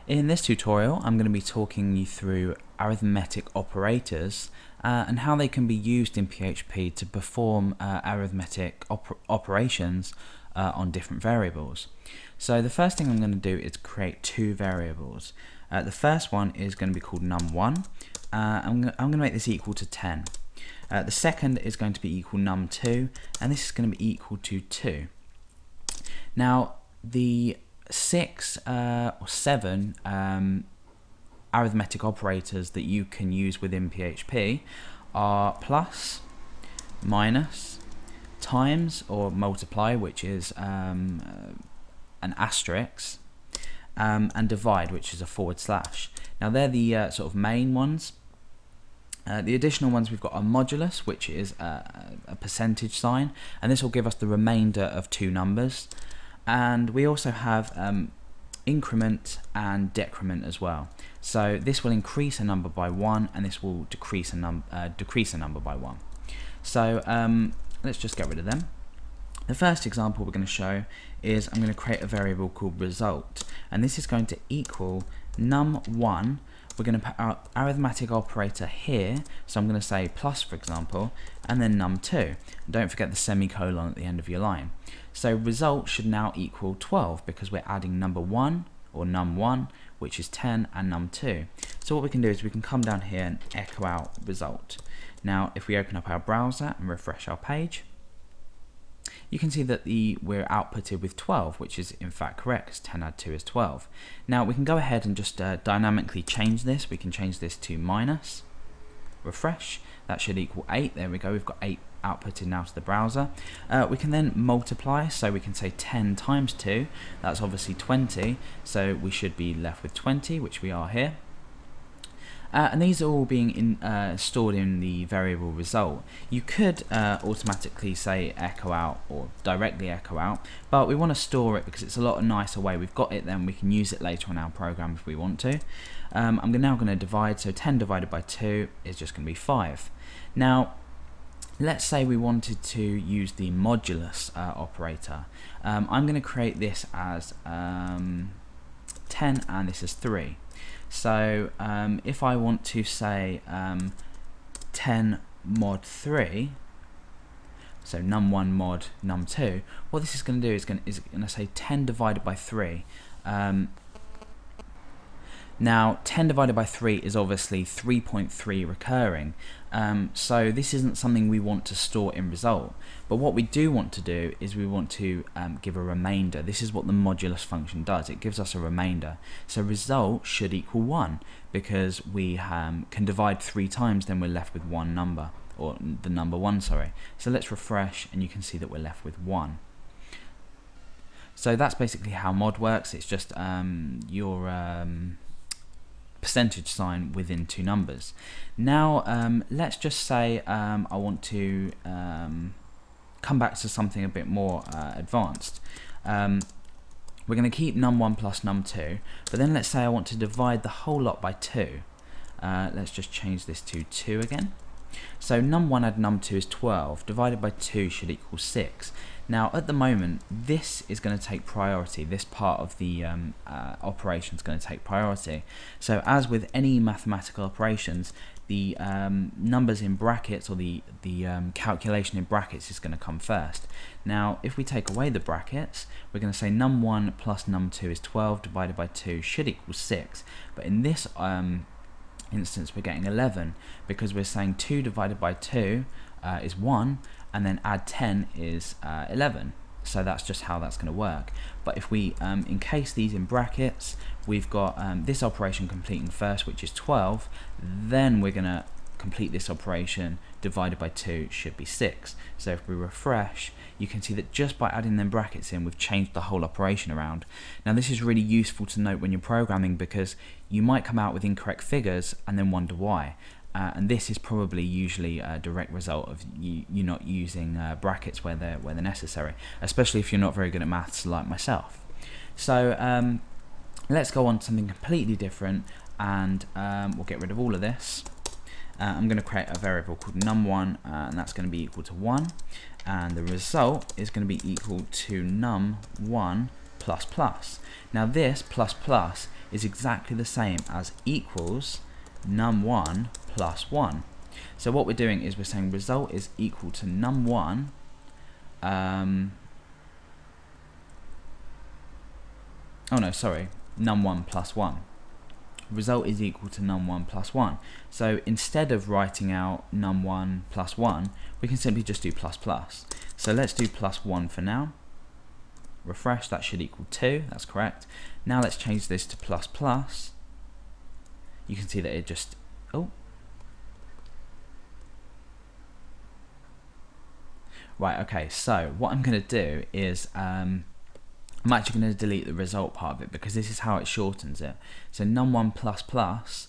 In this tutorial, I'm going to be talking you through arithmetic operators and how they can be used in PHP to perform arithmetic operations on different variables. So the first thing I'm going to do is create two variables. The first one is going to be called num1. I'm going to make this equal to 10. The second is going to be equal num2, and this is going to be equal to 2. Now, the 6 or 7 arithmetic operators that you can use within PHP are plus, minus, times or multiply, which is an asterisk, and divide, which is a /. Now they're the sort of main ones. The additional ones we've got a modulus, which is a percentage sign, and this will give us the remainder of two numbers. And we also have increment and decrement as well. So this will increase a number by 1, and this will decrease a number by 1. So let's just get rid of them. The first example we're going to show is I'm going to create a variable called result, and this is going to equal num1. We're going to put our arithmetic operator here, so I'm going to say plus, for example, and then num2. And don't forget the semicolon at the end of your line. So result should now equal 12 because we're adding number 1 or num1, which is 10, and num2. So what we can do is we can come down here and echo out result. Now if we open up our browser and refresh our page, you can see that we're outputted with 12, which is in fact correct, because 10 add 2 is 12. Now we can go ahead and just dynamically change this. We can change this to minus, refresh, that should equal 8. There we go, we've got 8 outputted now to the browser. We can then multiply, so we can say 10 times 2, that's obviously 20, so we should be left with 20, which we are here. And these are all being stored in the variable result. You could automatically say echo out or directly echo out, but we want to store it because it's a lot nicer way. We've got it, then we can use it later on our program if we want to. I'm now going to divide, so 10 divided by 2 is just going to be 5. Now let's say we wanted to use the modulus operator. I'm going to create this as 10 and this is 3. So if I want to say 10 mod 3, so num1 mod num2, what this is going to do is going to say 10 divided by 3. Now 10 divided by 3 is obviously 3.3 recurring, so this isn't something we want to store in result, but what we do want to do is we want to give a remainder. This is what the modulus function does, it gives us a remainder. So result should equal 1 because we can divide 3 times, then we're left with one number, or the number 1, sorry. So let's refresh and you can see that we're left with 1. So that's basically how mod works. It's just your percentage sign within two numbers. Now let's just say I want to come back to something a bit more advanced. We're going to keep num1 plus num2, but then let's say I want to divide the whole lot by 2. Let's just change this to 2 again. So num1 add num2 is 12, divided by 2 should equal 6. Now at the moment this is going to take priority, this part of the operation is going to take priority. So as with any mathematical operations, the numbers in brackets, or the calculation in brackets, is going to come first. Now if we take away the brackets, we're going to say num1 plus num2 is 12, divided by 2 should equal 6, but in this instance we're getting 11 because we're saying 2 divided by 2 is 1, and then add 10 is 11. So that's just how that's going to work. But if we encase these in brackets, we've got this operation completing first, which is 12, then we're going to complete this operation, divided by 2 should be 6. So if we refresh, you can see that just by adding them brackets in, we've changed the whole operation around. Now this is really useful to note when you're programming, because you might come out with incorrect figures and then wonder why. And this is probably usually a direct result of you not using brackets where they're necessary, especially if you're not very good at maths like myself. So let's go on to something completely different, and we'll get rid of all of this. I'm going to create a variable called num1, and that's going to be equal to 1, and the result is going to be equal to num1 plus plus. Now this plus plus is exactly the same as equals num1 plus 1. So what we're doing is we're saying result is equal to num1 num1 plus 1. Result is equal to num1 plus 1. So instead of writing out num1 plus 1, we can simply just do plus plus. So let's do plus 1 for now. Refresh, that should equal 2, that's correct. Now let's change this to plus plus. You can see that it just, right, okay, so what I'm going to do is I'm actually going to delete the result part of it because this is how it shortens it. So num1 plus plus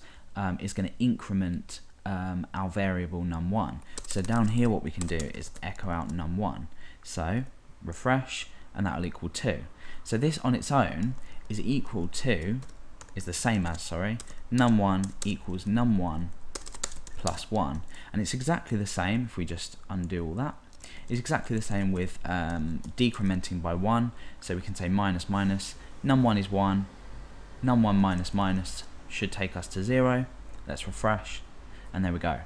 is going to increment our variable num1. So down here what we can do is echo out num1. So refresh, and that will equal 2. So this on its own is the same as, num1 equals num1 plus 1. And it's exactly the same, if we just undo all that, it's exactly the same with decrementing by 1. So we can say minus minus, num1 is 1, num1 minus minus should take us to 0. Let's refresh, and there we go.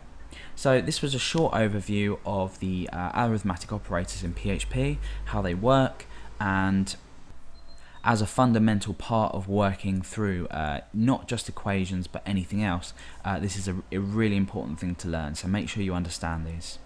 So this was a short overview of the arithmetic operators in PHP, how they work, and as a fundamental part of working through not just equations but anything else, this is a really important thing to learn, so make sure you understand these.